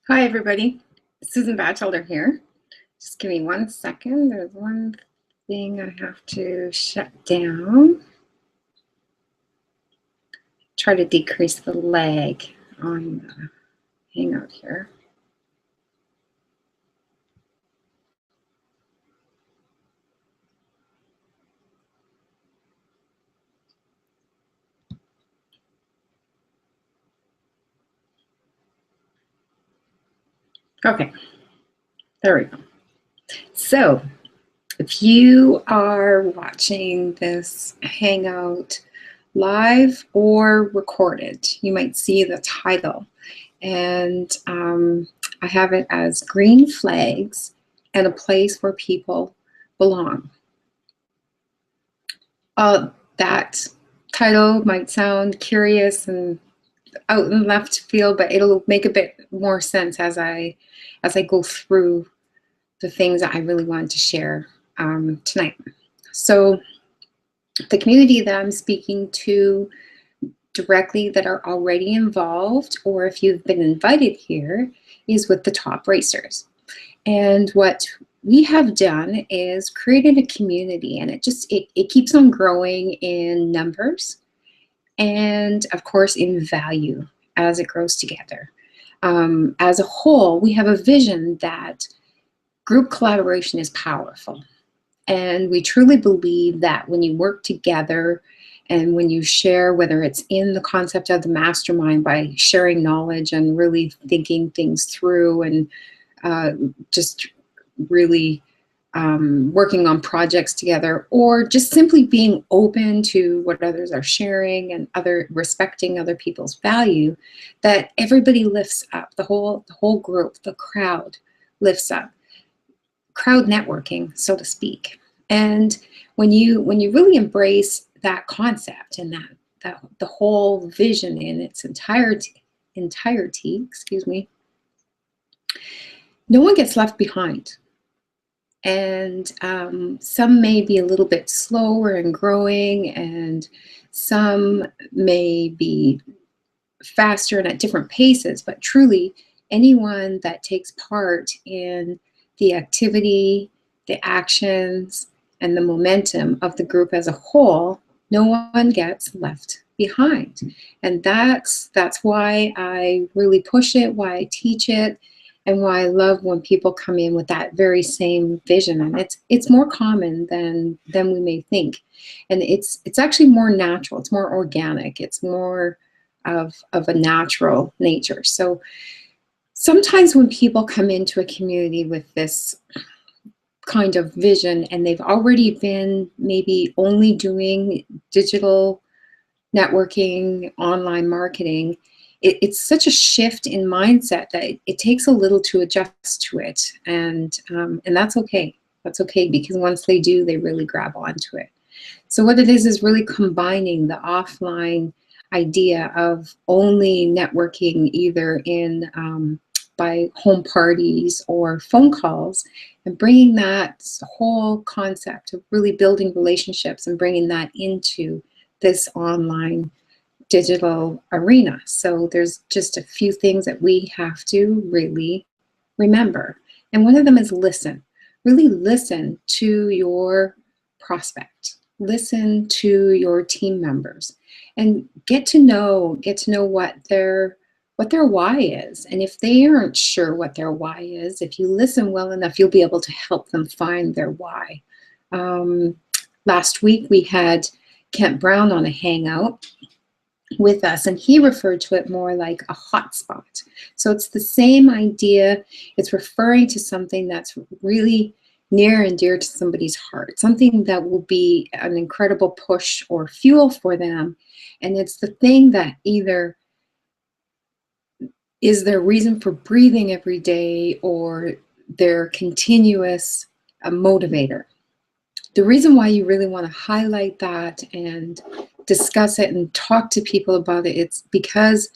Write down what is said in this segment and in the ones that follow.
Hi, everybody. Susan Batchelder here. Just give me 1 second. There's one thing I have to shut down. Try to decrease the lag on the Hangout here. Okay, there we go. So, if you are watching this Hangout live or recorded, you might see the title. And I have it as Green Flags and a Place Where People Belong. That title might sound curious and out in left field, but it'll make a bit more sense as I go through the things that I really wanted to share tonight. So the community that I'm speaking to directly that are already involved, or if you've been invited here, is with the Top Racers. And what we have done is created a community, and it keeps on growing in numbers and, of course, in value as it grows together. As a whole, we have a vision that group collaboration is powerful. And we truly believe that when you work together and when you share, whether it's in the concept of the mastermind by sharing knowledge and really thinking things through and just really working on projects together, or just simply being open to what others are sharing and respecting other people's value, that everybody lifts up, the whole group, the crowd lifts up. Crowd networking, so to speak. And when you really embrace that concept and that the whole vision in its entirety, excuse me, no one gets left behind. And some may be a little bit slower in growing, and some may be faster and at different paces, but truly anyone that takes part in the activity, the actions, and the momentum of the group as a whole, no one gets left behind. And that's why I really push it, why I teach it, and why I love when people come in with that very same vision. And it's more common than we may think. And it's actually more natural, it's more organic, it's more of a natural nature. So sometimes when people come into a community with this kind of vision and they've already been maybe only doing digital networking, online marketing, it's such a shift in mindset that it takes a little to adjust to it. And that's okay. That's okay, because once they do, they really grab onto it. So what it is really combining the offline idea of only networking either in by home parties or phone calls, and bringing that whole concept of really building relationships and bringing that into this online digital arena. So there's just a few things that we have to really remember. And one of them is listen. Really listen to your prospect. Listen to your team members and get to know what their why is. And if they aren't sure what their why is, if you listen well enough, you'll be able to help them find their why. Last week we had Kent Brown on a hangout with us, and he referred to it more like a hotspot. So it's the same idea. It's referring to something that's really near and dear to somebody's heart, something that will be an incredible push or fuel for them. And it's the thing that either is their reason for breathing every day or their continuous motivator. The reason why you really want to highlight that and discuss it and talk to people about it, it's because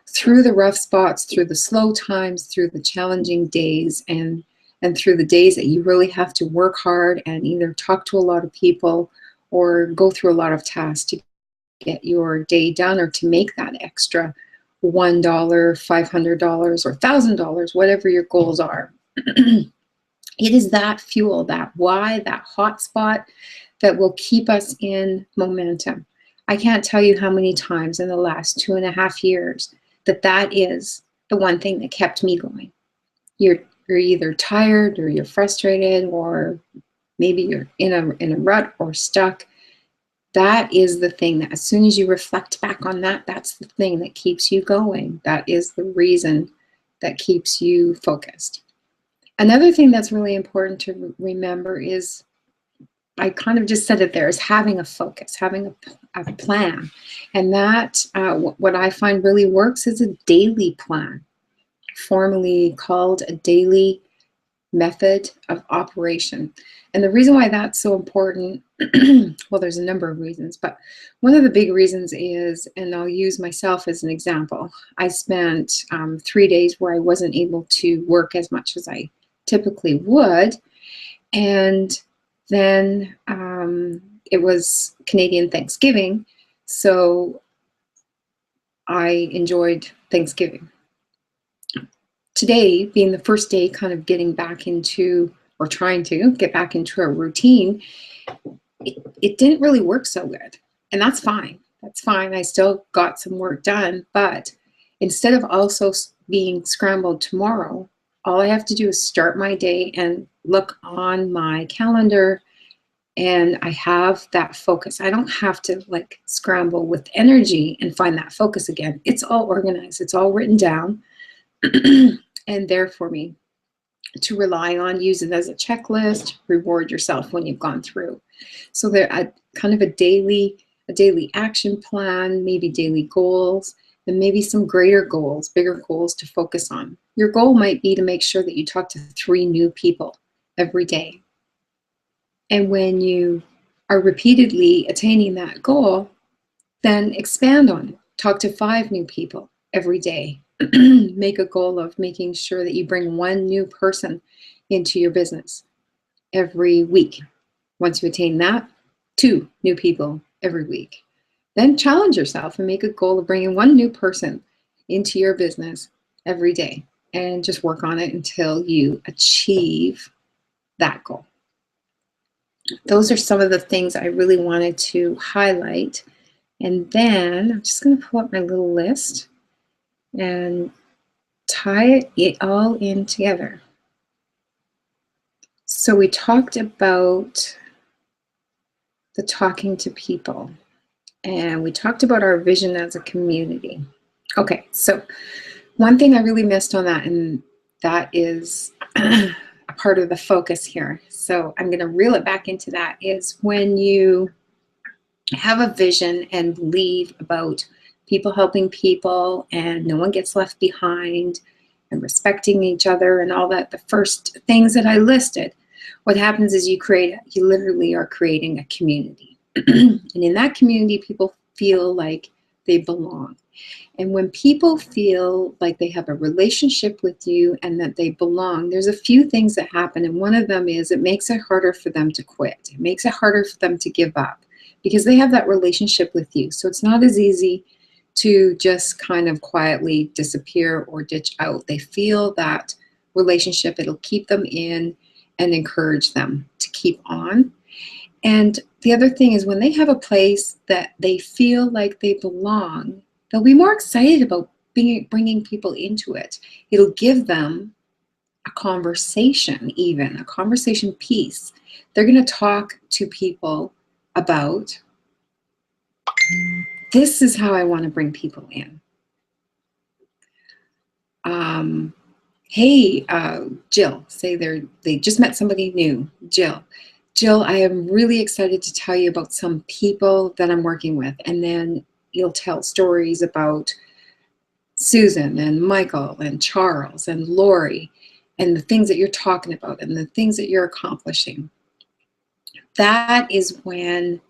through the rough spots, through the slow times, through the challenging days, and through the days that you really have to work hard and either talk to a lot of people or go through a lot of tasks to get your day done or to make that extra $1, $500, or $1,000, whatever your goals are. It is that fuel, that why, that hot spot that will keep us in momentum. I can't tell you how many times in the last 2.5 years that is the one thing that kept me going. You're either tired or you're frustrated, or maybe you're in a rut or stuck. That is the thing that as soon as you reflect back on that, that's the thing that keeps you going. That is the reason that keeps you focused. Another thing that's really important to remember is, I kind of just said it there, is having a focus, having a plan. And that, what I find really works is a daily plan, formally called a daily method of operation. And the reason why that's so important, well, there's a number of reasons, but one of the big reasons is, and I'll use myself as an example, I spent 3 days where I wasn't able to work as much as I typically would. And then it was Canadian Thanksgiving, so I enjoyed Thanksgiving. Today being the first day kind of getting back into, or trying to get back into a routine, it didn't really work so good. And that's fine. That's fine. I still got some work done, but instead of also being scrambled tomorrow, all I have to do is start my day and look on my calendar, and I have that focus. I don't have to like scramble with energy and find that focus again. It's all organized. It's all written down and there for me to rely on. Use it as a checklist. Reward yourself when you've gone through. So there, kind of a daily action plan, maybe daily goals, and maybe some greater goals, bigger goals to focus on. Your goal might be to make sure that you talk to 3 new people every day. And when you are repeatedly attaining that goal, then expand on it. Talk to 5 new people every day. Make a goal of making sure that you bring 1 new person into your business every week. Once you attain that, 2 new people every week. Then challenge yourself and make a goal of bringing 1 new person into your business every day, and just work on it until you achieve that goal. Those are some of the things I really wanted to highlight. And then I'm just going to pull up my little list and tie it all in together. So we talked about the talking to people, and we talked about our vision as a community. Okay, so one thing I really missed on that, and that is a part of the focus here, so I'm going to reel it back into that, is when you have a vision and believe about people helping people and no one gets left behind and respecting each other and all that, the first things that I listed, what happens is you literally are creating a community. And in that community, people feel like they belong. And when people feel like they have a relationship with you and that they belong, there's a few things that happen. And one of them is it makes it harder for them to quit. It makes it harder for them to give up because they have that relationship with you. So it's not as easy to just kind of quietly disappear or ditch out. They feel that relationship. It'll keep them in and encourage them to keep on. And the other thing is when they have a place that they feel like they belong, they'll be more excited about bringing people into it. It'll give them a conversation, even a conversation piece. They're going to talk to people about, this is how I want to bring people in. Hey, Jill, say they just met somebody new. Jill, I am really excited to tell you about some people that I'm working with. And then you'll tell stories about Susan and Michael and Charles and Lori and the things that you're talking about and the things that you're accomplishing. That is when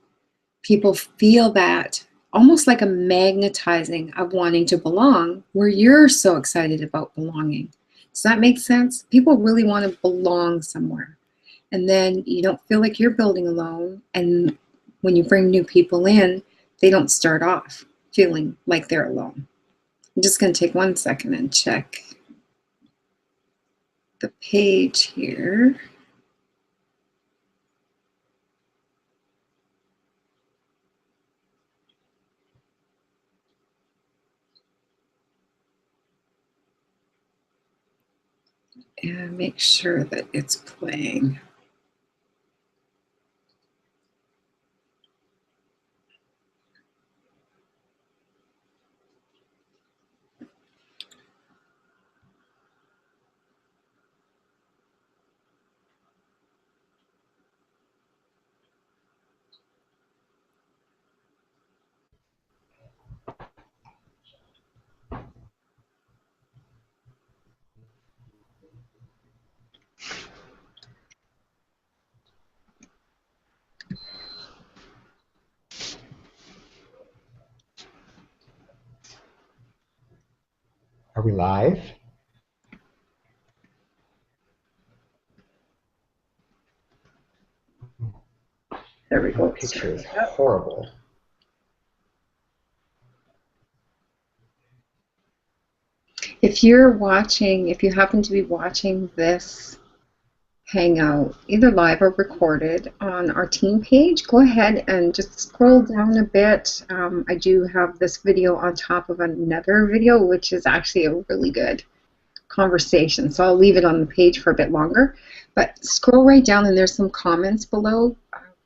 people feel that almost like a magnetizing of wanting to belong, where you're so excited about belonging. Does that make sense? People really want to belong somewhere. And then you don't feel like you're building alone. And when you bring new people in, they don't start off feeling like they're alone. I'm just going to take 1 second and check the page here. And make sure that it's playing. Are we live? There we go. The picture is horrible. If you're watching, if you happen to be watching this Hangout, either live or recorded on our team page, go ahead and just scroll down a bit. I do have this video on top of another video, which is actually a really good conversation. So I'll leave it on the page for a bit longer. But scroll right down and there's some comments below,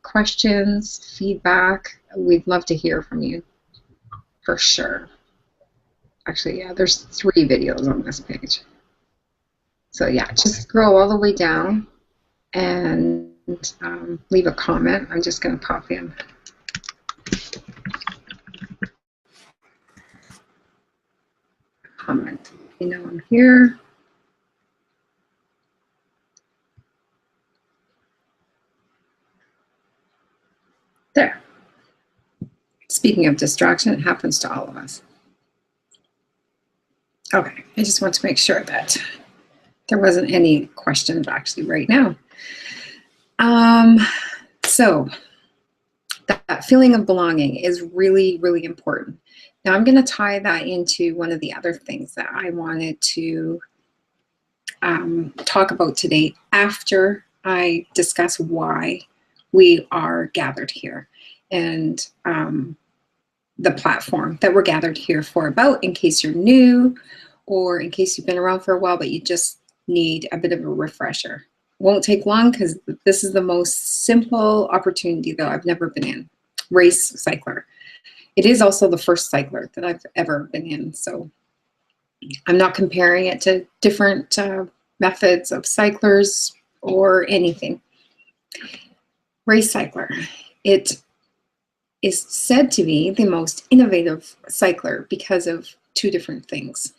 questions, feedback. We'd love to hear from you, for sure. Actually, yeah, there's 3 videos on this page. So yeah, just scroll all the way down and leave a comment. I'm just going to pop in. Comment. You know I'm here. There. Speaking of distraction, it happens to all of us. Okay, I just want to make sure that there wasn't any questions actually right now. So that feeling of belonging is really, really important. Now I'm going to tie that into one of the other things that I wanted to talk about today after I discuss why we are gathered here and the platform that we're gathered here for about, in case you're new or in case you've been around for a while but you just need a bit of a refresher. Won't take long because this is the most simple opportunity that I've never been in. Race cycler. It is also the first cycler that I've ever been in, so I'm not comparing it to different methods of cyclers or anything. Race cycler. It is said to be the most innovative cycler because of 2 different things.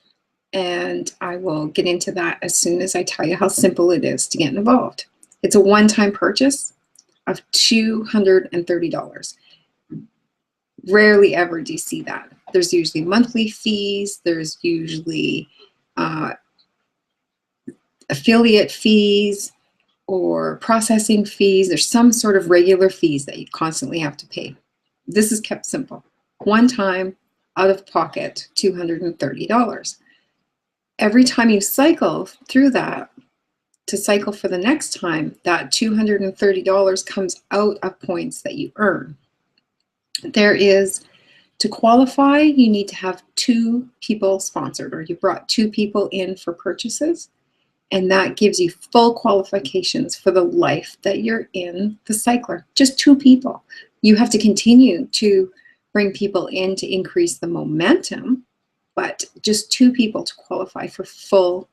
And I will get into that as soon as I tell you how simple it is to get involved. It's a one-time purchase of $230. Rarely ever do you see that. There's usually monthly fees, there's usually affiliate fees or processing fees. There's some sort of regular fees that you constantly have to pay. This is kept simple. One time, out of pocket, $230. Every time you cycle through that, to cycle for the next time, that $230 comes out of points that you earn. There is, to qualify, you need to have 2 people sponsored, or you brought 2 people in for purchases, and that gives you full qualifications for the life that you're in the cycler. Just 2 people. You have to continue to bring people in to increase the momentum, but just 2 people to qualify for full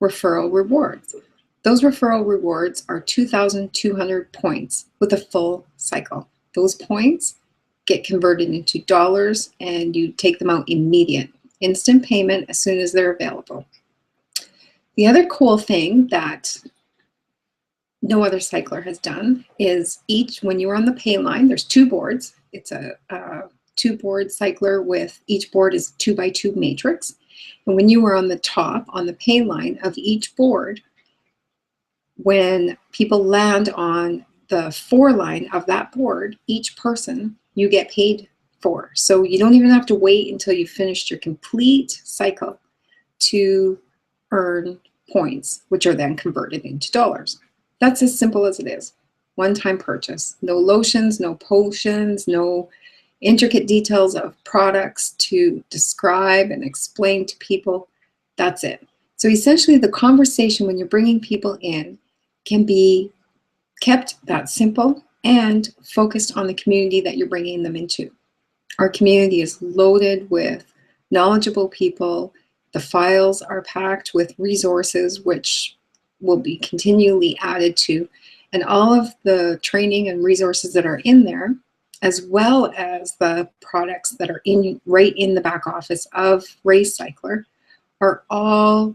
referral rewards. Those referral rewards are 2,200 points with a full cycle. Those points get converted into dollars and you take them out immediate, instant payment as soon as they're available. The other cool thing that no other cycler has done is when you're on the pay line, there's 2 boards. It's a 2-board cycler with each board is 2x2 matrix. And when you are on the top, on the pay line of each board, when people land on the 4 line of that board, each person, you get paid for. So you don't even have to wait until you finished your complete cycle to earn points, which are then converted into dollars. That's as simple as it is. One-time purchase. No lotions, no potions, no intricate details of products to describe and explain to people. That's it. So essentially the conversation when you're bringing people in can be kept that simple and focused on the community that you're bringing them into. Our community is loaded with knowledgeable people. The files are packed with resources which will be continually added to, and all of the training and resources that are in there, as well as the products that are right in the back office of RaceCycler, are all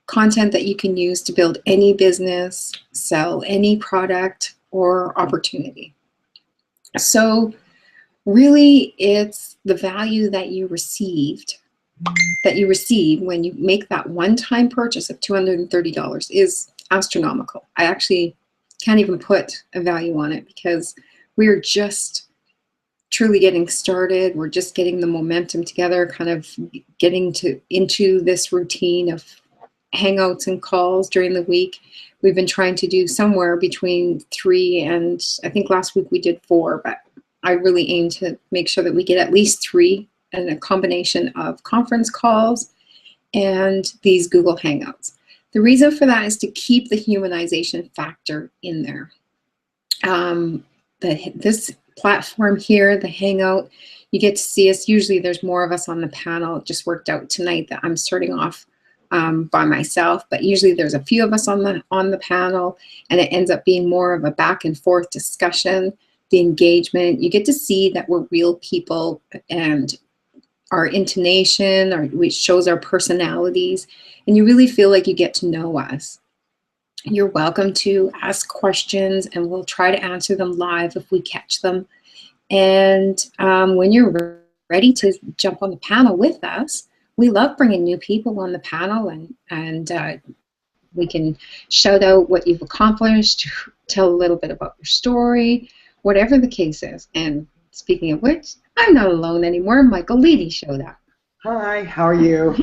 content that you can use to build any business, sell any product or opportunity. So really, it's the value that you receive when you make that one-time purchase of $230 is astronomical. I actually can't even put a value on it because we're just truly getting started. We're just getting the momentum together, kind of getting into this routine of hangouts and calls during the week. We've been trying to do somewhere between 3 and I think last week we did 4, but I really aim to make sure that we get at least 3, and a combination of conference calls and these Google Hangouts. The reason for that is to keep the humanization factor in there. This platform here, the Hangout, you get to see us. Usually there's more of us on the panel. It just worked out tonight that I'm starting off by myself, but usually there's a few of us on the panel, and it ends up being more of a back and forth discussion. The engagement, you get to see that we're real people, and our intonation, which shows our personalities, and you really feel like you get to know us. You're welcome to ask questions, and we'll try to answer them live if we catch them. And when you're ready to jump on the panel with us, we love bringing new people on the panel, and we can shout out what you've accomplished, tell a little bit about your story, whatever the case is. And speaking of which, I'm not alone anymore. Michael Leedy showed up. Hi, how are you?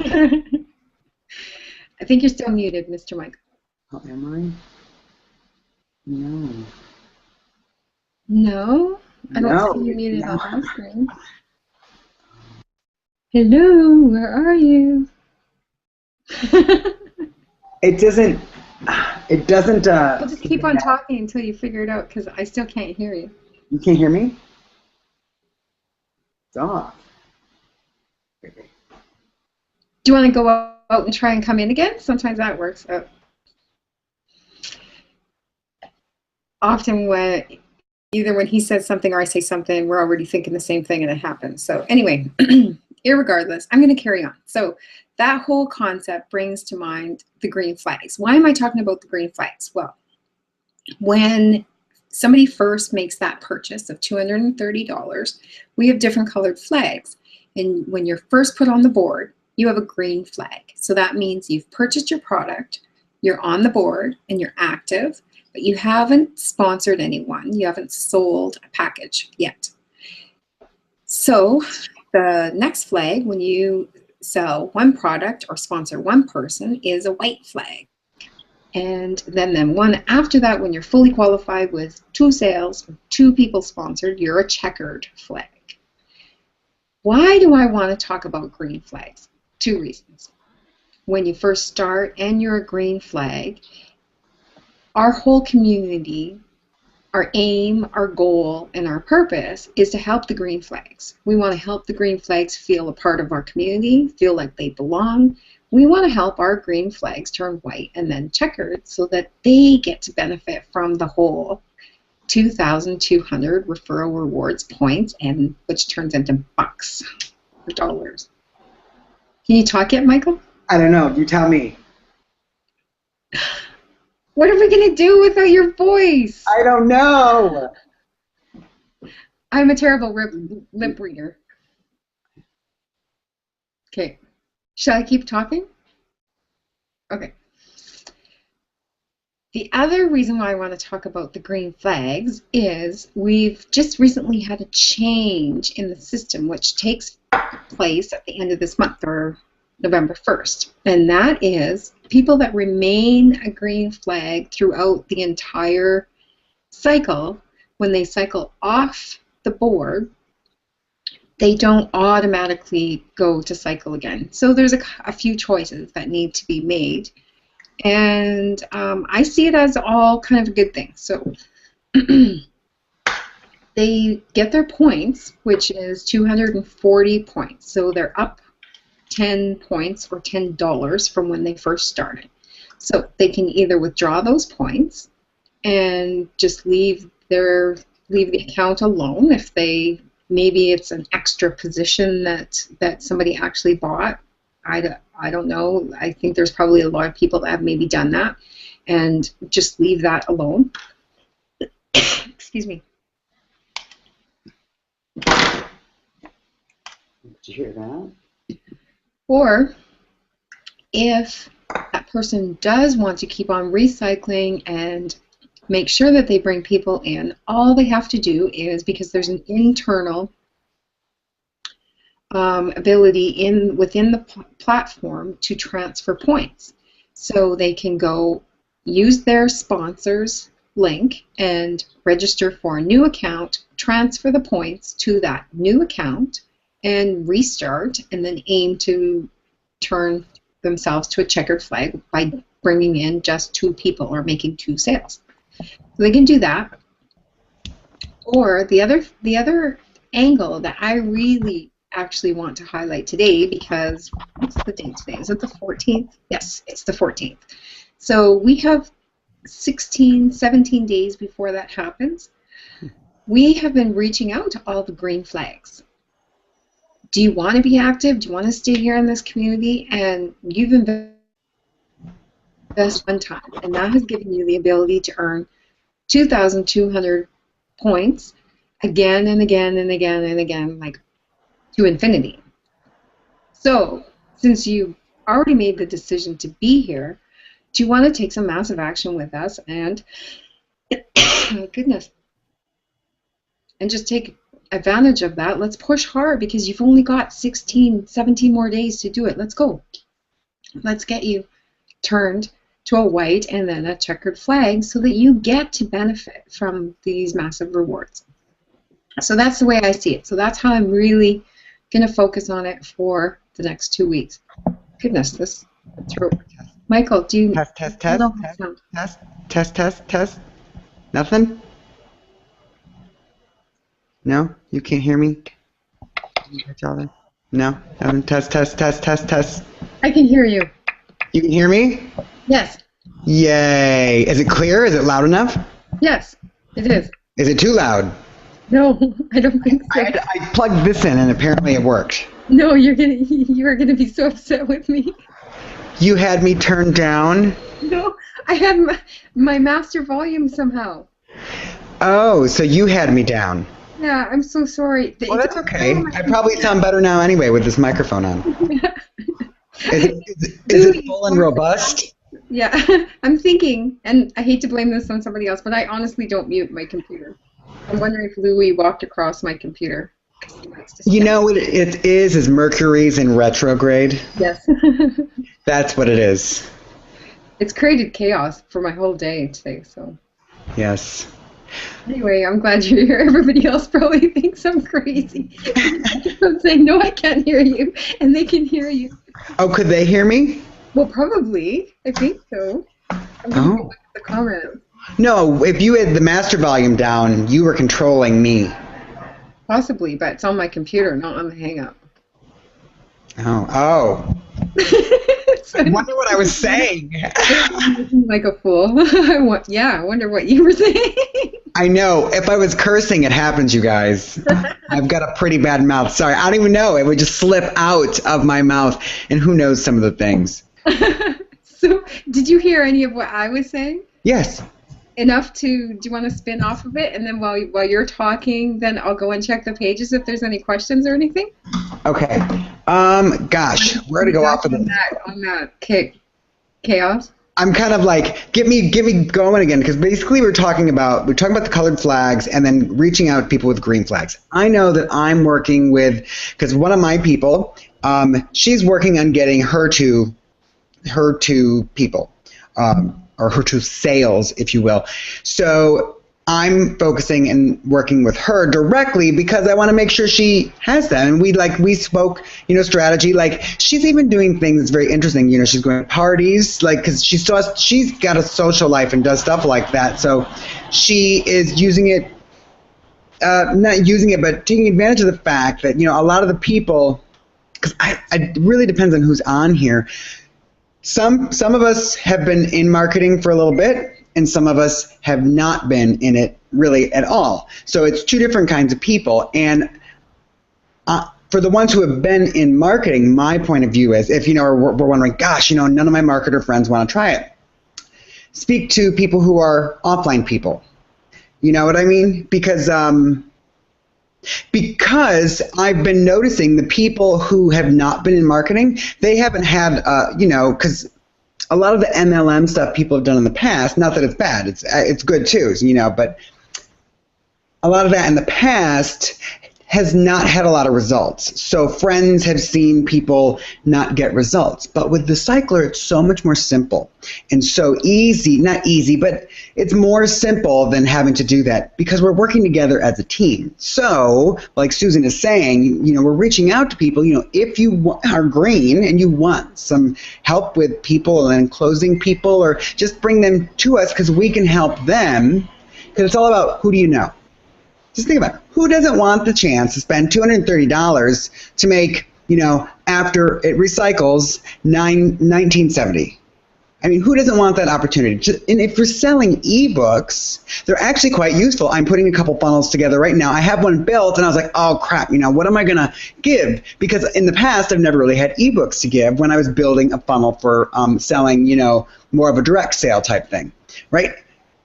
I think you're still muted, Mr. Michael. Oh, am I? No. No? I don't No. see you muted No. on my screen. Hello, where are you? It doesn't. We'll just keep on talking until you figure it out, because I still can't hear you. You can't hear me? It's off. Okay. Do you want to go out and try and come in again? Sometimes that works out. Often either when he says something or I say something, we're already thinking the same thing and it happens. So anyway, irregardless, I'm going to carry on. So that whole concept brings to mind the green flags. Why am I talking about the green flags? Well, when somebody first makes that purchase of $230, we have different colored flags. And when you're first put on the board, you have a green flag. So that means you've purchased your product, you're on the board, and you're active, but you haven't sponsored anyone. You haven't sold a package yet. So the next flag, when you sell one product or sponsor one person, is a white flag. And then the one after that, when you're fully qualified with 2 sales, 2 people sponsored, you're a checkered flag. Why do I want to talk about green flags? 2 reasons. When you first start and you're a green flag, our whole community, our aim, our goal, and our purpose is to help the green flags. We want to help the green flags feel a part of our community, feel like they belong. We want to help our green flags turn white and then checkered so that they get to benefit from the whole 2,200 referral rewards points, and which turns into bucks or dollars. Can you talk yet, Michael? I don't know. You tell me. What are we going to do without your voice? I don't know. I'm a terrible lip reader. Okay. Shall I keep talking? Okay. The other reason why I want to talk about the green flags is we've just recently had a change in the system, which takes place at the end of this month, or November 1st. And that is people that remain a green flag throughout the entire cycle, when they cycle off the board, they don't automatically go to cycle again. So there's a few choices that need to be made. And I see it as all kind of a good thing. So they get their points, which is 240 points. So they're up 10 points or $10 from when they first started. So they can either withdraw those points and just leave the account alone if they, maybe it's an extra position that somebody actually bought. I don't know. I think there's probably a lot of people that have maybe done that and just leave that alone. Excuse me. Did you hear that? Or if that person does want to keep on recycling and make sure that they bring people in, all they have to do is, because there's an internal ability within the platform to transfer points. So they can go use their sponsors link and register for a new account, transfer the points to that new account, and restart, and then aim to turn themselves to a checkered flag by bringing in just 2 people or making 2 sales. So they can do that. Or the other angle that I really actually want to highlight today, because what's the date today? Is it the 14th? Yes, it's the 14th. So we have 16, 17 days before that happens. We have been reaching out to all the green flags. Do you want to be active? Do you want to stay here in this community? And you've invested one time, and that has given you the ability to earn 2,200 points again and again and again and again, like to infinity. So, since you already made the decision to be here, do you want to take some massive action with us and, oh goodness, and just take advantage of that? Let's push hard, because you've only got 16, 17 more days to do it. Let's go. Let's get you turned to a white and then a checkered flag so that you get to benefit from these massive rewards. So that's the way I see it. So that's how I'm really going to focus on it for the next 2 weeks. Goodness, this throat. Michael, do you... Test. Nothing? No? You can't hear me? No? Test. I can hear you. You can hear me? Yes. Yay. Is it clear? Is it loud enough? Yes, it is. Is it too loud? No, I don't think so. I plugged this in and apparently it worked. No, you are gonna be so upset with me. You had me turned down? No, I had my master volume somehow. Oh, so you had me down. Yeah, I'm so sorry. Well, that's okay. I probably sound better now anyway with this microphone on. Is it full and robust? Yeah, I'm thinking, and I hate to blame this on somebody else, but I honestly don't mute my computer. I'm wondering if Louis walked across my computer. You know what it is Mercury's in retrograde. Yes. That's what it is. It's created chaos for my whole day today, so. Yes. Anyway, I'm glad you're here. Everybody else probably thinks I'm crazy. I'm saying, no, I can't hear you, and they can hear you. Oh, could they hear me? Well, probably. I think so. I'm going to look at the comments. No, if you had the master volume down, you were controlling me. Possibly, but it's on my computer, not on the Hangout. Oh. I wonder what I was saying. Like a fool. I wonder what you were saying. I know. If I was cursing, it happens, you guys. I've got a pretty bad mouth. Sorry, I don't even know. It would just slip out of my mouth, and who knows some of the things. So, did you hear any of what I was saying? Yes. Enough to, do you want to spin off of it? And then while you're talking, then I'll go and check the pages if there's any questions or anything? Okay. Gosh, where to go off of this? On that chaos? I'm kind of like, get me going again, because basically we're talking about the colored flags and then reaching out to people with green flags. I know that I'm working with, because one of my people, she's working on getting her two people, or her two sales, if you will. So I'm focusing and working with her directly because I want to make sure she has them. And we spoke, strategy. Like, she's even doing things that's very interesting. She's going to parties, like, because she's got a social life and does stuff like that. So she is using it, not using it, but taking advantage of the fact that, a lot of the people, because it really depends on who's on here. Some of us have been in marketing for a little bit, and some of us have not been in it really at all. So it's two different kinds of people. And for the ones who have been in marketing, my point of view is, if we're wondering, gosh, none of my marketer friends want to try it, speak to people who are offline people. You know what I mean? Because I've been noticing the people who have not been in marketing, they haven't had, because a lot of the MLM stuff people have done in the past, not that it's bad, it's good too, but a lot of that in the past has not had a lot of results. So friends have seen people not get results. But with the Cycler, it's so much more simple and so easy, not easy, but it's more simple than having to do that because we're working together as a team. So like Susan is saying, we're reaching out to people, if you are green and you want some help with people and closing people, or just bring them to us because we can help them, because it's all about who do you know. Just think about it. Who doesn't want the chance to spend $230 to make, after it recycles, $19.70? I mean, who doesn't want that opportunity? And if you're selling ebooks, they're actually quite useful. I'm putting a couple funnels together right now. I have one built, and I was like, oh, crap, what am I going to give? Because in the past, I've never really had ebooks to give when I was building a funnel for selling, more of a direct sale type thing, right?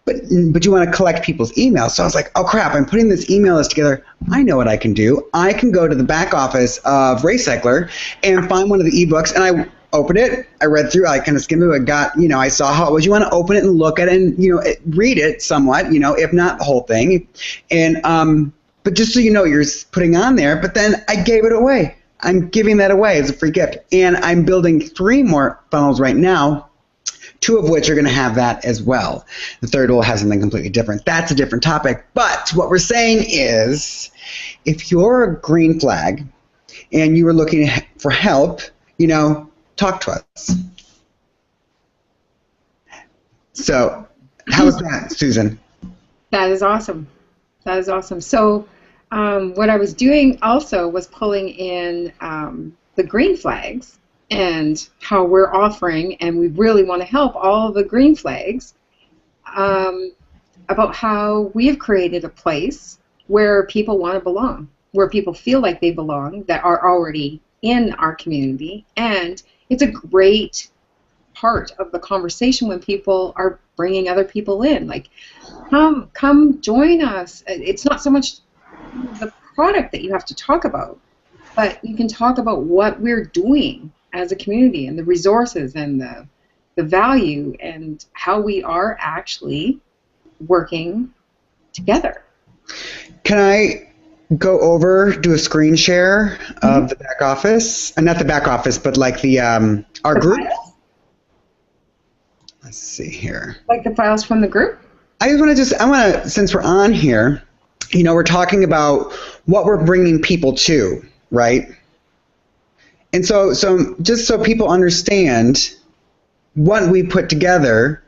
But you want to collect people's emails. So I was like, oh, crap, I'm putting this email list together. I know what I can do. I can go to the back office of Recycler and find one of the ebooks, and I opened it. I read through. I kind of skimmed it. I got, I saw how it was. You want to open it and look at it and, read it somewhat, if not the whole thing. And but just so you're putting on there. But then I gave it away. I'm giving that away as a free gift. And I'm building 3 more funnels right now, 2 of which are going to have that as well. The third will have something completely different. That's a different topic. But what we're saying is, if you're a green flag and you are looking for help, talk to us. So how's that, Susan? That is awesome. That is awesome. So what I was doing also was pulling in the green flags and how we're offering, and we really want to help all of the green flags, about how we have created a place where people want to belong, where people feel like they belong, that are already in our community. And it's a great part of the conversation when people are bringing other people in. Like, come join us. It's not so much the product that you have to talk about, but you can talk about what we're doing as a community and the resources and the value and how we are actually working together. Can I go over, do a screen share of the back office? Not the back office, but like the our group? Files? Let's see here. Like the files from the group? I want to, since we're on here, we're talking about what we're bringing people to, right? And so just so people understand what we put together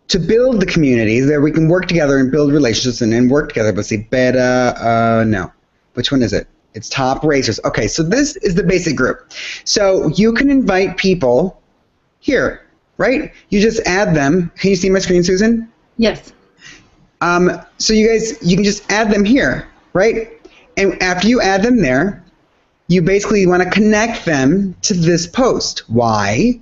to build the community, that we can work together and build relationships and work together. Let's see, beta, no. Which one is it? It's Top Racers. Okay, so this is the basic group. So you can invite people here, right? You just add them. Can you see my screen, Susan? Yes. So you can just add them here, right? And after you add them there, you basically want to connect them to this post. Why?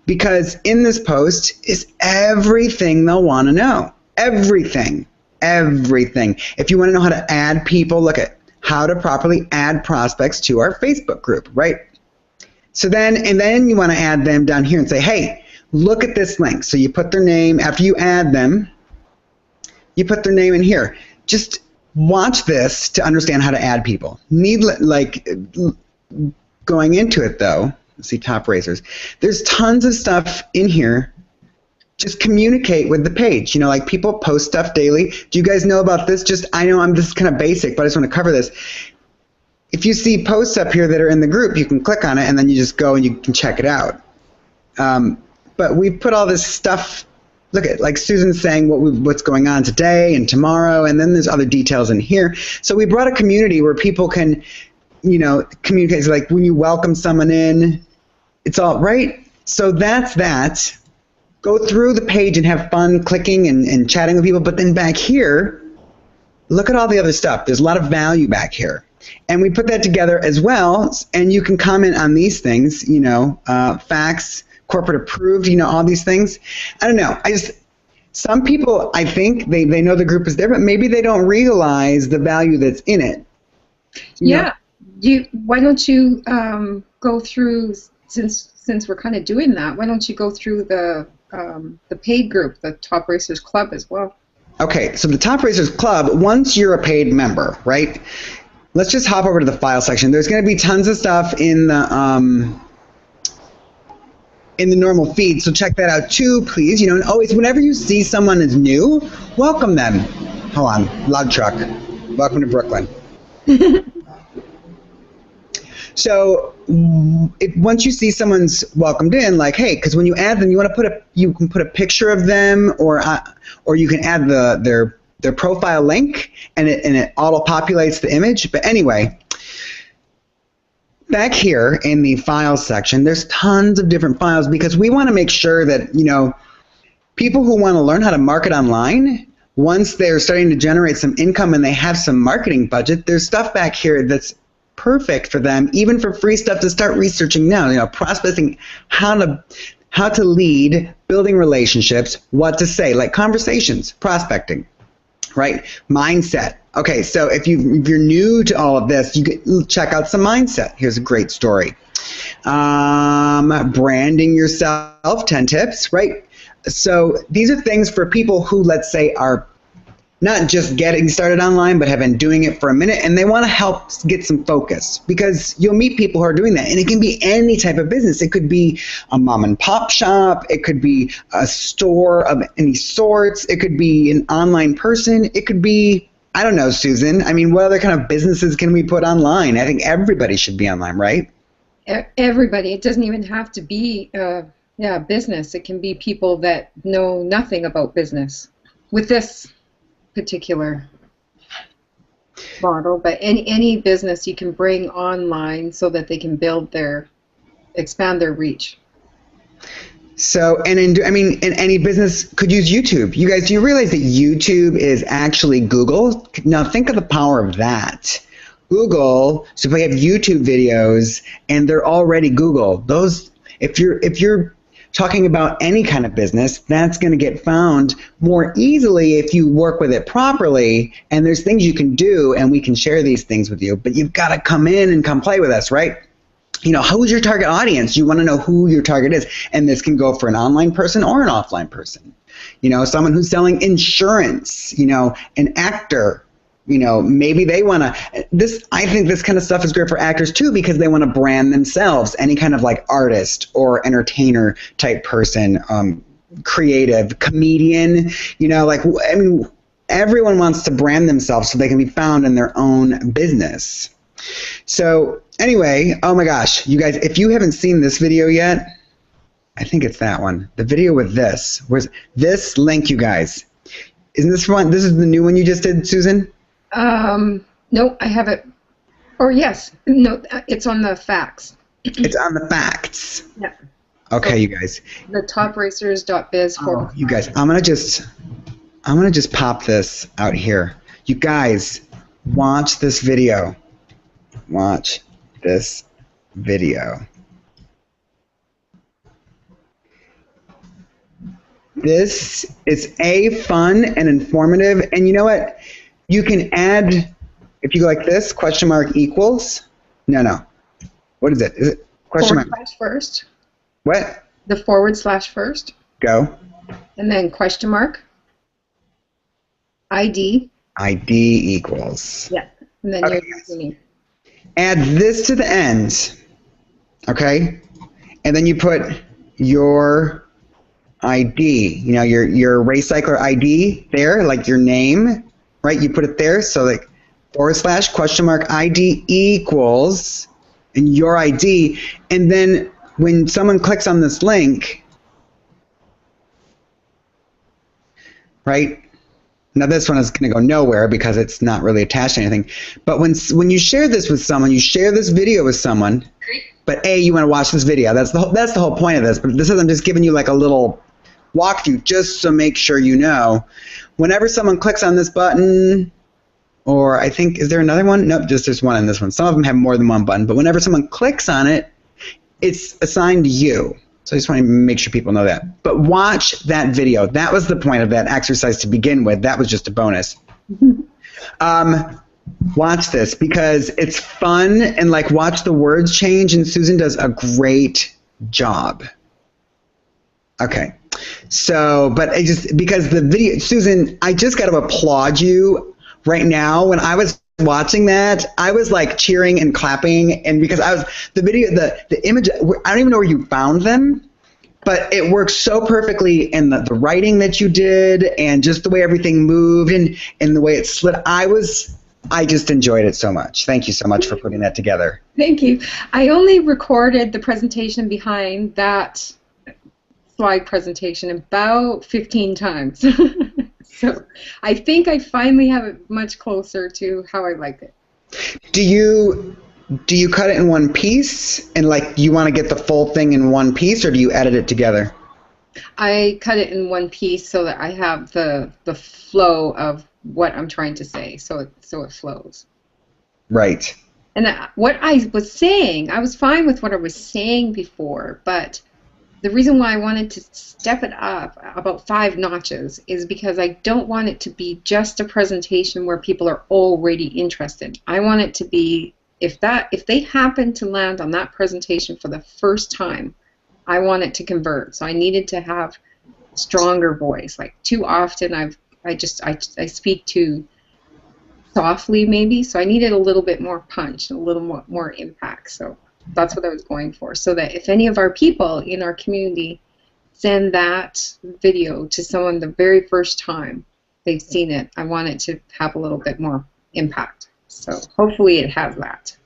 Because in this post is everything they'll want to know. Everything. Everything. If you want to know how to add people, look at how to properly add prospects to our Facebook group, right? So then you want to add them down here and say, hey, look at this link. So you put their name, after you add them, you put their name in here. Just watch this to understand how to add people. Going into it though, let's see, top racers. There's tons of stuff in here. Just communicate with the page. You know, like people post stuff daily. Do you guys know about this? I know this is kind of basic, but I just want to cover this. If you see posts up here that are in the group, you can click on it and then you just go and you can check it out. But we put all this stuff. Look at, like Susan's saying what's going on today and tomorrow, and then there's other details in here. So we brought a community where people can, you know, communicate. So like when you welcome someone in, it's all right. So that's that. Go through the page and have fun clicking and chatting with people. But then back here, look at all the other stuff. There's a lot of value back here. And we put that together as well. And you can comment on these things, you know, facts, corporate approved, you know, all these things. I don't know. Some people, I think, they know the group is there, but maybe they don't realize the value that's in it. Yeah. Why don't you go through, since we're kind of doing that, why don't you go through the paid group, the Top Racers Club as well? Okay, so the Top Racers Club, once you're a paid member, right? Let's just hop over to the file section. There's going to be tons of stuff in the normal feed, so check that out too, please. You know, and always, whenever you see someone is new, welcome them. Hold on, loud truck. Welcome to Brooklyn. So once you see someone's welcomed in, like, hey, because when you add them, you can put a picture of them, or you can add their profile link, and it auto-populates the image. But anyway, back here in the files section, there's tons of different files because we want to make sure that, you know, people who want to learn how to market online, once they're starting to generate some income and they have some marketing budget, there's stuff back here that's perfect for them, even for free stuff to start researching now. You know, prospecting, how to lead, building relationships, what to say, like conversations, prospecting, right? Mindset. Okay, so if you're new to all of this, you can check out some mindset. Here's a great story. Branding yourself, 10 tips, right? So these are things for people who, let's say, are not just getting started online, but have been doing it for a minute, and they want to help get some focus, because you'll meet people who are doing that, and it can be any type of business. It could be a mom and pop shop, it could be a store of any sorts, it could be an online person, it could be, I don't know, Susan, I mean, what other kind of businesses can we put online? I think everybody should be online, right? Everybody. It doesn't even have to be business. It can be people that know nothing about business with this particular model, but any business you can bring online so that they can expand their reach. So, and in any business could use YouTube. You guys, do you realize that YouTube is actually Google? Now think of the power of that. Google, so if we have YouTube videos and they're already Google, those, if you're talking about any kind of business, that's going to get found more easily if you work with it properly, and there's things you can do, and we can share these things with you, but you've got to come in and come play with us, right? You know, who's your target audience? You want to know who your target is, and this can go for an online person or an offline person. You know, someone who's selling insurance, you know, an actor, you know, maybe they want to, I think this kind of stuff is great for actors too, because they want to brand themselves, any kind of like artist or entertainer type person, creative, comedian, you know, like, I mean, everyone wants to brand themselves so they can be found in their own business. So anyway, oh my gosh, you guys, if you haven't seen this video yet, I think it's that one, the video with this, where's this link, you guys? Isn't this one? This is the new one you just did, Susan? No, I have it. Or yes, no, it's on the facts. It's on the facts. Yeah. Okay, so you guys. The topracers.biz. Oh, you guys, I'm gonna just pop this out here. You guys, watch this video. Watch this video. This is fun and informative, and you know what? You can add, if you go like this, question mark equals. No. What is it? Is it question mark? First. What? The // first, Go. and then question mark, ID. ID equals. Yeah. And then Okay, your guys. username. Add this to the end. Okay? And then you put your ID, you know, your Racecycler ID there, like your name, right? You put it there, so like / question mark ID equals and your ID, and then when someone clicks on this link, right? Now this one is going to go nowhere because it's not really attached to anything. But when you share this with someone, you share this video with someone, but you want to watch this video. That's the whole point of this. But this is, I'm just giving you like a little walkthrough just to make sure you know. Whenever someone clicks on this button, or I think, is there another one? Nope, just there's one in this one. Some of them have more than one button, but whenever someone clicks on it, it's assigned to you. So I just want to make sure people know that. But watch that video. That was the point of that exercise to begin with. That was just a bonus. Watch this because it's fun, and like watch the words change, and Susan does a great job. Okay. So, but I just, because the video, Susan, I just got to applaud you right now. When I was watching that, I was like cheering and clapping, and because I was, the video, the image, I don't even know where you found them, but it works so perfectly in the writing that you did, and just the way everything moved, and the way it slid. I just enjoyed it so much. Thank you so much for putting that together. Thank you. I only recorded the presentation behind that slide presentation about 15 times. So I think I finally have it much closer to how I like it. Do you cut it in one piece, and like you want to get the full thing in one piece, or do you edit it together? I cut it in one piece so that I have the flow of what I'm trying to say, so it flows. Right. And what I was saying, I was fine with what I was saying before, but the reason why I wanted to step it up about 5 notches is because I don't want it to be just a presentation where people are already interested. I want it to be, if they happen to land on that presentation for the first time, I want it to convert. So I needed to have stronger voice. Like too often I speak too softly maybe, so I needed a little bit more punch, a little more impact. So that's what I was going for, so that if any of our people in our community send that video to someone the very first time they've seen it, I want it to have a little bit more impact. So hopefully it has that.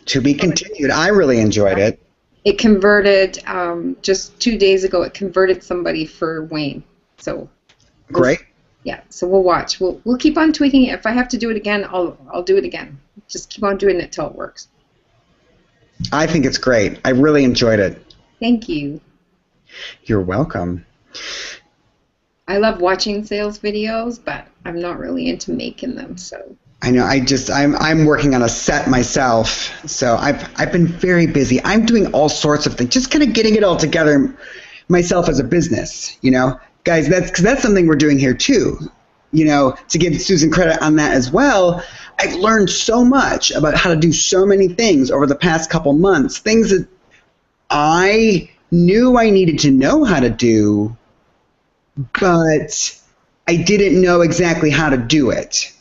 To be continued. I really enjoyed it. It converted, just 2 days ago, it converted somebody for Wayne. So Great. yeah, so we'll watch. We'll keep on tweaking it. If I have to do it again, I'll do it again. Just keep on doing it till it works. I think it's great. I really enjoyed it. Thank you. You're welcome. I love watching sales videos, but I'm not really into making them. So I know. I'm working on a set myself, so I've been very busy. I'm doing all sorts of things, just kind of getting it all together myself as a business. You know, guys, that's something we're doing here too. You know, to give Susan credit on that as well. I've learned so much about how to do so many things over the past couple months, things that I knew I needed to know how to do, but I didn't know exactly how to do it.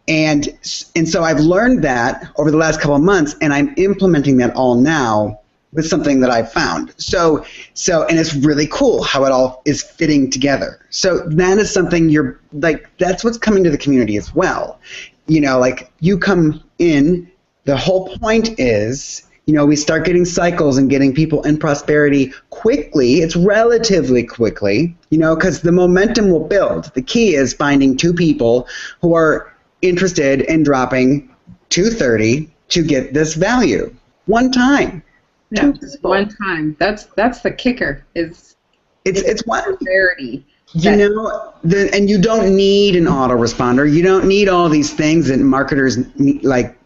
And so I've learned that over the last couple of months, and I'm implementing that all now with something that I've found. So and it's really cool how it all is fitting together. So that is something that's what's coming to the community as well. You know, like you come in, the whole point is, you know, we start getting cycles and getting people in prosperity quickly. It's relatively quickly, you know, because the momentum will build. The key is finding 2 people who are interested in dropping $230 to get this value. One time. yeah, just one time. That's the kicker. It's one rarity. You know, and you don't need an autoresponder. You don't need all these things that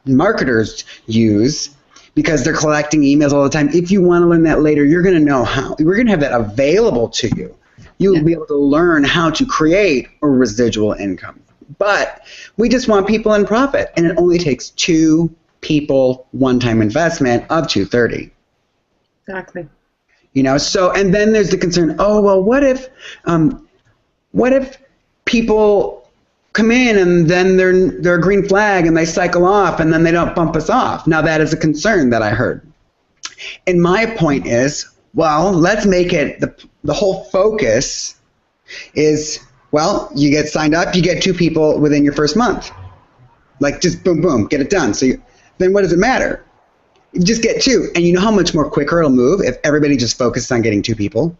marketers use because they're collecting emails all the time. If you want to learn that later, you're going to know how. We're going to have that available to you. You will be able to learn how to create a residual income. But we just want people in profit, and it only takes 2 people, one-time investment of $230. Exactly. You know, so, and then there's the concern, oh, well, what if people come in and then they're a green flag and they cycle off and then they don't bump us off? Now that is a concern that I heard. And my point is, well, let's make it the whole focus is, well, you get signed up, you get 2 people within your first month. Like just boom, boom, get it done. So then what does it matter? You just get 2. And you know how much more quicker it'll move if everybody just focuses on getting 2 people?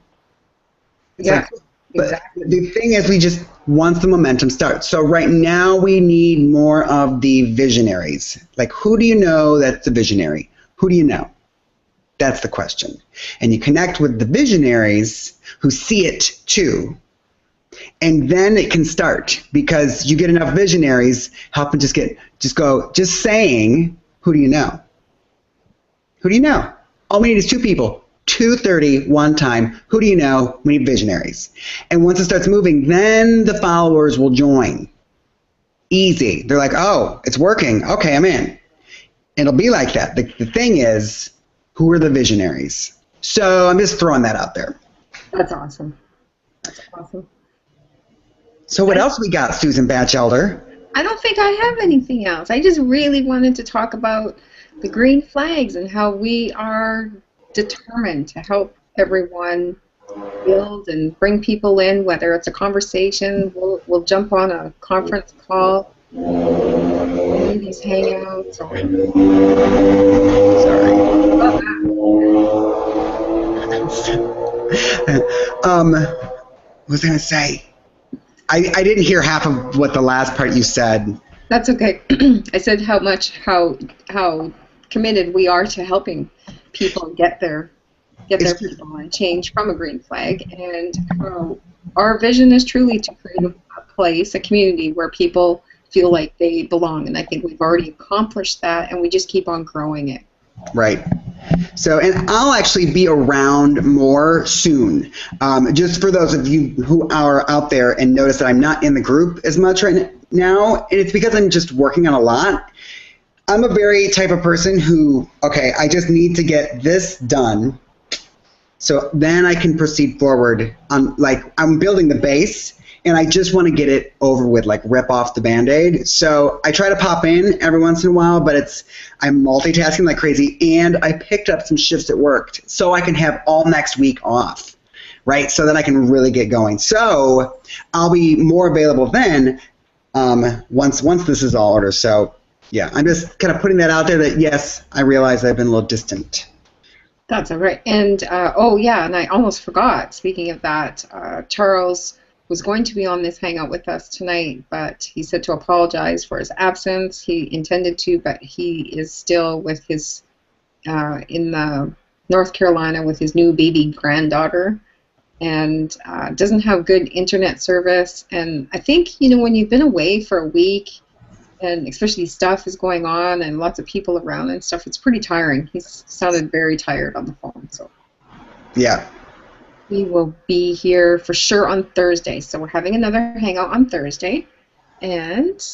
It's Yeah, but exactly. the thing is, we just, once the momentum starts. So right now we need more of the visionaries. Like, who do you know that's a visionary? Who do you know? That's the question. And you connect with the visionaries who see it too. And then it can start, because you get enough visionaries helping just saying, who do you know? Who do you know? All we need is 2 people. 2:30 one time. Who do you know? We need visionaries. And once it starts moving, then the followers will join. Easy. They're like, oh, it's working. Okay, I'm in. It'll be like that. The thing is, who are the visionaries? So I'm just throwing that out there. That's awesome. That's awesome. So what else we got, Susan Batchelder? I don't think I have anything else. I just really wanted to talk about the green flags and how we are determined to help everyone build and bring people in, whether it's a conversation, we'll jump on a conference call, do these hangouts, or Sorry. What was I going to say? I didn't hear half of what the last part you said. That's okay. I said how committed we are to helping people get their people and change from a green flag, and how our vision is truly to create a place, a community where people feel like they belong, and I think we've already accomplished that, and we just keep on growing it. Right. So, and I'll actually be around more soon. Just for those of you who are out there and notice that I'm not in the group as much right now, and it's because I'm just working on a lot. I'm a very type of person who, okay, I just need to get this done, so then I can proceed forward. I'm building the base, and I just want to get it over with, like rip off the Band-Aid. So I try to pop in every once in a while, but I'm multitasking like crazy, and I picked up some shifts that worked, so I can have all next week off, right? So that I can really get going. So I'll be more available then once this is all ordered. So yeah, I'm just kind of putting that out there that, yes, I realize I've been a little distant. That's all right. And, oh, yeah, and I almost forgot, speaking of that, Charles was going to be on this hangout with us tonight, but he said to apologize for his absence. He intended to, but he is still with his, in North Carolina with his new baby granddaughter, and doesn't have good internet service. And I think, when you've been away for a week, and especially stuff is going on and lots of people around and stuff, it's pretty tiring. He sounded very tired on the phone. So Yeah. we will be here for sure on Thursday. So we're having another hangout on Thursday. And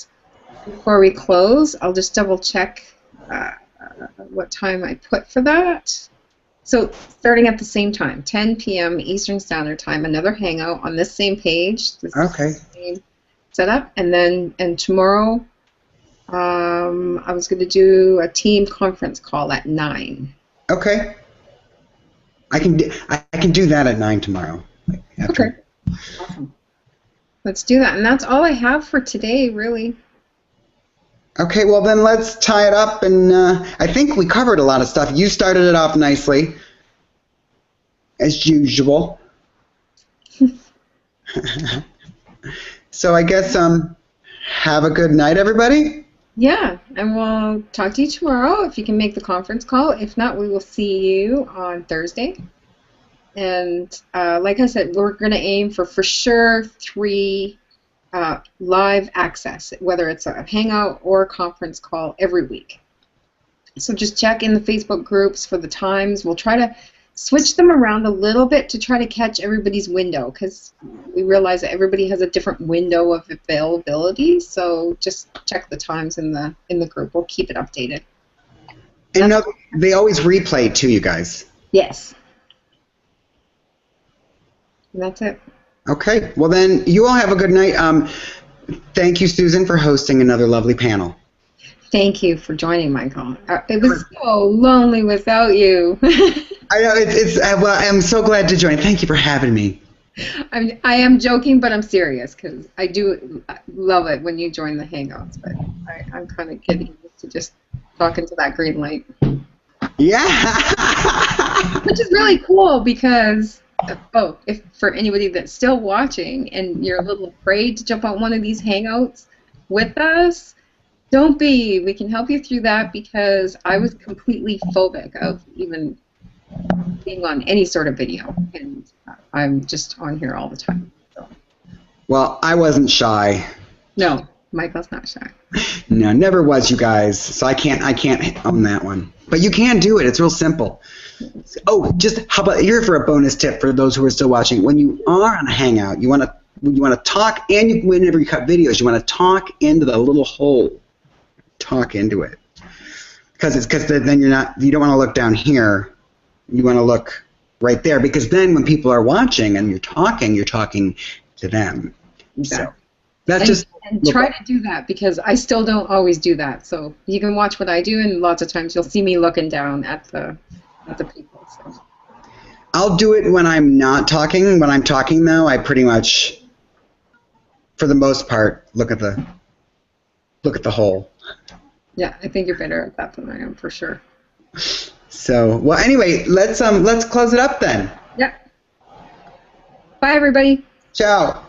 before we close, I'll just double check what time I put for that. So starting at the same time, 10 p.m. Eastern Standard Time, another hangout on this same page. This Okay. same setup. And tomorrow, I was going to do a team conference call at 9. Okay. I can do that at 9 tomorrow. Okay. Awesome. Let's do that. And that's all I have for today, really. Okay, well then let's tie it up, and I think we covered a lot of stuff. You started it off nicely, as usual. So I guess have a good night, everybody. Yeah, and we'll talk to you tomorrow if you can make the conference call. If not, we will see you on Thursday. And like I said, we're going to aim for sure 3 live access, whether it's a hangout or a conference call every week. So just check in the Facebook groups for the times. We'll try to switch them around a little bit to try to catch everybody's window, because we realize that everybody has a different window of availability. So just check the times in the group. We'll keep it updated. And no, they always replay too, you guys. Yes. And that's it. Okay. Well, then you all have a good night. Thank you, Susan, for hosting another lovely panel. Thank you for joining, Michael. It was so lonely without you. I know well, I'm so glad to join. Thank you for having me. I am joking, but I'm serious because I do love it when you join the Hangouts. But I'm kind of getting used to just talking to that green light. Yeah. Which is really cool because, if for anybody that's still watching and you're a little afraid to jump on one of these Hangouts with us, don't be. We can help you through that because I was completely phobic of even being on any sort of video, and I'm just on here all the time. So. Well, I wasn't shy. No, Michael's not shy. No, never was, you guys. So I can't own that one. But you can do it. It's real simple. Oh, just how about here for a bonus tip for those who are still watching? When you are on a Hangout, you want to talk, and whenever you cut videos, you want to talk into the little hole. Talk into it, because then you don't want to look down here. You want to look right there, because then when people are watching and you're talking to them. Exactly. So that's and try to do that, because I still don't always do that. So you can watch what I do, and lots of times you'll see me looking down at the people. So. I'll do it when I'm not talking. When I'm talking, though, I pretty much, for the most part, look at the hole. Yeah, I think you're better at that than I am, for sure. So, well, anyway, let's close it up then. Yeah. Bye, everybody. Ciao.